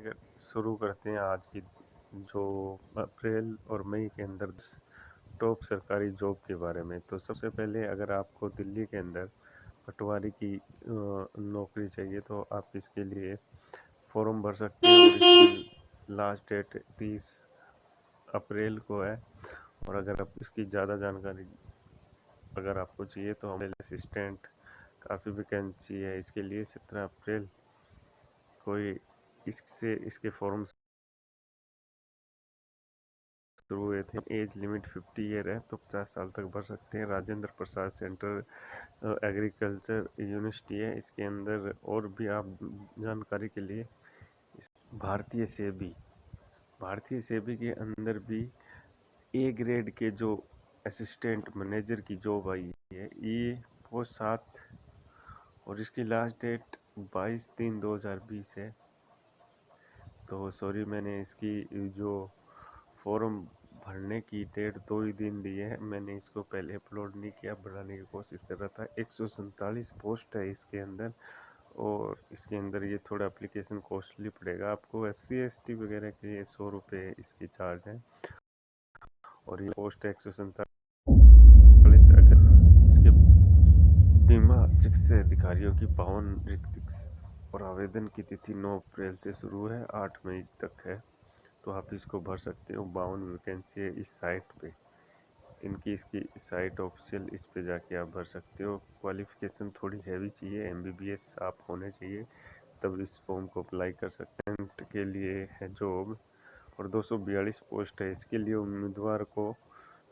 अगर शुरू करते हैं आज की जो अप्रैल और मई के अंदर टॉप सरकारी जॉब के बारे में। तो सबसे पहले अगर आपको दिल्ली के अंदर पटवारी की नौकरी चाहिए तो आप इसके लिए फॉर्म भर सकते हैं और इसकी लास्ट डेट 30 अप्रैल को है। और अगर आप इसकी ज़्यादा जानकारी अगर आपको चाहिए तो हमें असिस्टेंट काफ़ी वैकेंसी है इसके लिए। 17 अप्रैल कोई इसके फॉर्म शुरू हुए थे। एज लिमिट 50 ईयर है तो 50 साल तक भर सकते हैं। Rajendra Prasad central agriculture university है इसके अंदर। और भी आप जानकारी के लिए भारतीय सेबी के अंदर भी ए ग्रेड के जो असिस्टेंट मैनेजर की जॉब आई है ये वो 7 और इसकी लास्ट डेट 22/3/2020 है। तो सॉरी मैंने इसकी जो फॉर्म भरने की डेट 2 ही दिन दी है। मैंने इसको पहले अपलोड नहीं किया, बढ़ाने की कोशिश कर रहा था। 147 पोस्ट है इसके अंदर और इसके अंदर ये थोड़ा एप्लीकेशन कॉस्टली पड़ेगा आपको। SC ST वगैरह के लिए 100 रुपये इसकी चार्ज है और ये पोस्ट है 147। अगर इसके बीमा चिकित्सा अधिकारियों की 52 रिक्त और आवेदन की तिथि 9 अप्रैल से शुरू है, 8 मई तक है। तो आप इसको भर सकते हो। 52 वैकेंसी है इस साइट पे। इसकी साइट ऑफिशियल इस पे जाके आप भर सकते हो। क्वालिफिकेशन थोड़ी हैवी चाहिए, MBBS आप होने चाहिए तब इस फॉर्म को अप्लाई कर सकते हैं। के लिए है जॉब और 242 पोस्ट है इसके लिए। उम्मीदवार को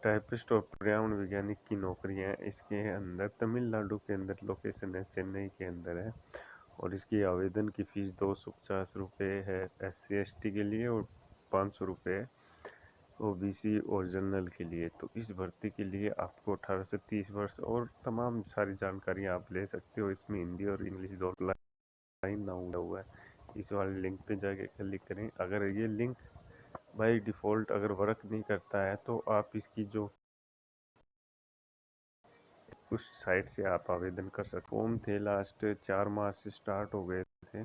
टाइपिस्ट और पर्यावरण वैज्ञानिक की नौकरियां हैं इसके अंदर। तमिलनाडु के अंदर लोकेशन है, चेन्नई के अंदर है। और इसकी आवेदन की फ़ीस 250 रुपये है SC ST के लिए और 500 रुपये OBC और जनरल के लिए। तो इस भर्ती के लिए आपको 18 से 30 वर्ष और तमाम सारी जानकारियाँ आप ले सकते हो। इसमें हिंदी और इंग्लिश दोनों लाइन ना हुआ है। इस वाले लिंक पे जाके क्लिक करें। अगर ये लिंक बाय डिफ़ॉल्ट अगर वर्क नहीं करता है तो आप इसकी जो उस साइट से आप आवेदन कर सकते। फॉर्म थे लास्ट 4 मार्च से स्टार्ट हो गए थे।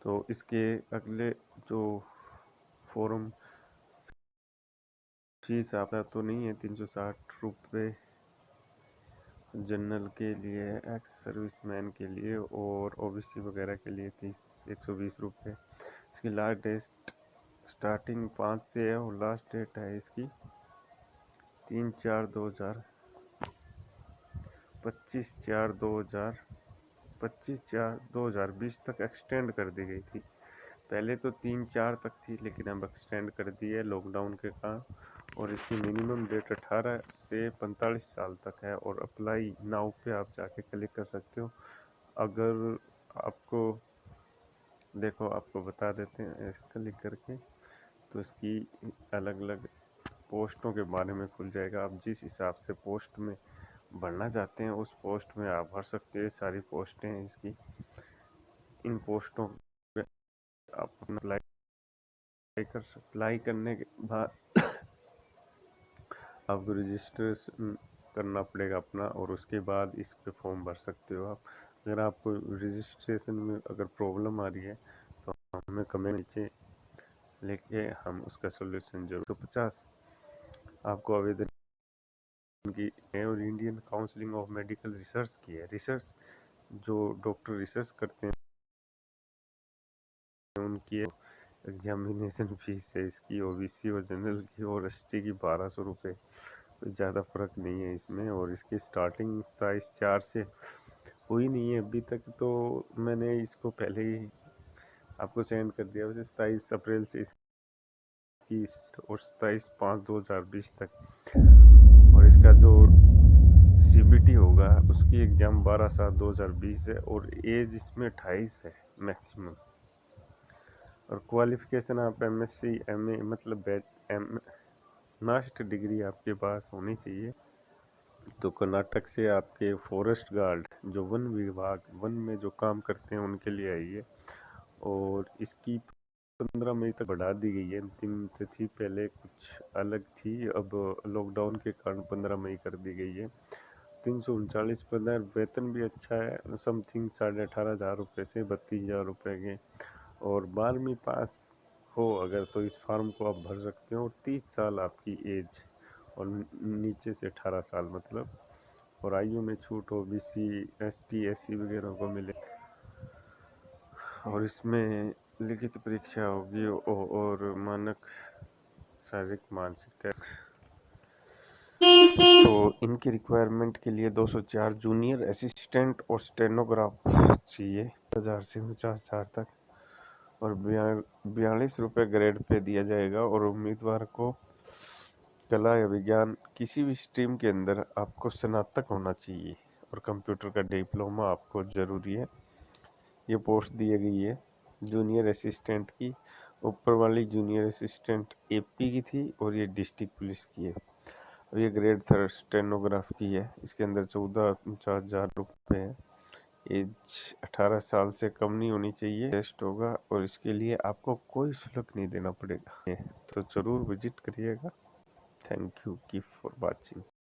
तो इसके अगले जो फॉर्म फीस आता तो नहीं है, 360 रुपये जनरल के लिए, एक्स सर्विसमैन के लिए और OBC वगैरह के लिए 120 रुपये। इसकी लास्ट डेट स्टार्टिंग 5 से है और लास्ट डेट है इसकी 25/4/2020 तक एक्सटेंड कर दी गई थी। पहले तो 3/4 तक थी लेकिन अब एक्सटेंड कर दी है लॉकडाउन के कारण। और इसकी मिनिमम डेट 18 से 45 साल तक है। और अप्लाई नाउ पे आप जाके क्लिक कर सकते हो। अगर आपको देखो आपको बता देते हैं क्लिक करके, तो इसकी अलग अलग पोस्टों के बारे में खुल जाएगा। आप जिस हिसाब से पोस्ट में भरना चाहते हैं उस पोस्ट में आप भर सकते हैं। सारी पोस्टें हैं इसकी। इन पोस्टों पे आप अपना अप्लाई करने के बाद आपको रजिस्ट्रेशन करना पड़ेगा अपना और उसके बाद इस पे फॉर्म भर सकते हो आप। अगर आपको रजिस्ट्रेशन में अगर प्रॉब्लम आ रही है तो हमें कमेंट नीचे लेके हम उसका सोल्यूशन जरूर। तो 50 आपको आवेदन की है और Indian counselling of medical research की है। रिसर्च जो डॉक्टर रिसर्च करते हैं उनकी एग्जामिनेशन फीस है इसकी। OBC और जनरल की और ST की 1200 रुपये। कोई ज़्यादा फर्क नहीं है इसमें। और इसकी स्टार्टिंग 27/4 से हुई नहीं है अभी तक, तो मैंने इसको पहले ही आपको सेंड कर दिया। वैसे 27 अप्रैल से इसकी और 27/5/2020 तक। और इसका जो CBT होगा उसकी एग्ज़ाम 12/7/2020 है और एज इसमें 28 है मैक्सिमम। और क्वालिफ़िकेशन आप MSc MA मतलब मास्टर डिग्री आपके पास होनी चाहिए। तो कर्नाटक से आपके फॉरेस्ट गार्ड जो वन विभाग वन में जो काम करते हैं उनके लिए आई है। और इसकी 15 मई तक बढ़ा दी गई है। अंतिम तिथि पहले कुछ अलग थी, अब लॉकडाउन के कारण 15 मई कर दी गई है। 339 पद है। वेतन भी अच्छा है, समथिंग 18,500 रुपये से 32,000 रुपये के और 12वीं पास हो अगर तो इस फॉर्म को आप भर सकते हो। 30 साल आपकी एज और नीचे से 18 साल मतलब, और आयु में छूट ओबीसी एसटी एससी वगैरह को मिले। और इसमें लिखित परीक्षा होगी और मानक शारीरिक मानसिक टेस्ट। तो इनकी रिक्वायरमेंट के लिए 204 जूनियर असिस्टेंट और स्टेनोग्राफ चाहिए 1000 से 50,000 तक, और 42 रुपये ग्रेड पे दिया जाएगा। और उम्मीदवार को कला या विज्ञान किसी भी स्ट्रीम के अंदर आपको स्नातक होना चाहिए, और कंप्यूटर का डिप्लोमा आपको ज़रूरी है। ये पोस्ट दी गई है जूनियर असिस्टेंट की। ऊपर वाली जूनियर असिस्टेंट एपी की थी और ये डिस्ट्रिक्ट पुलिस की है। और ये ग्रेड 3 स्टेनोग्राफ की है। इसके अंदर 14,49,000 रुपये है। एज 18 साल से कम नहीं होनी चाहिए। टेस्ट होगा और इसके लिए आपको कोई शुल्क नहीं देना पड़ेगा। तो ज़रूर विजिट करिएगा। Thank you for watching.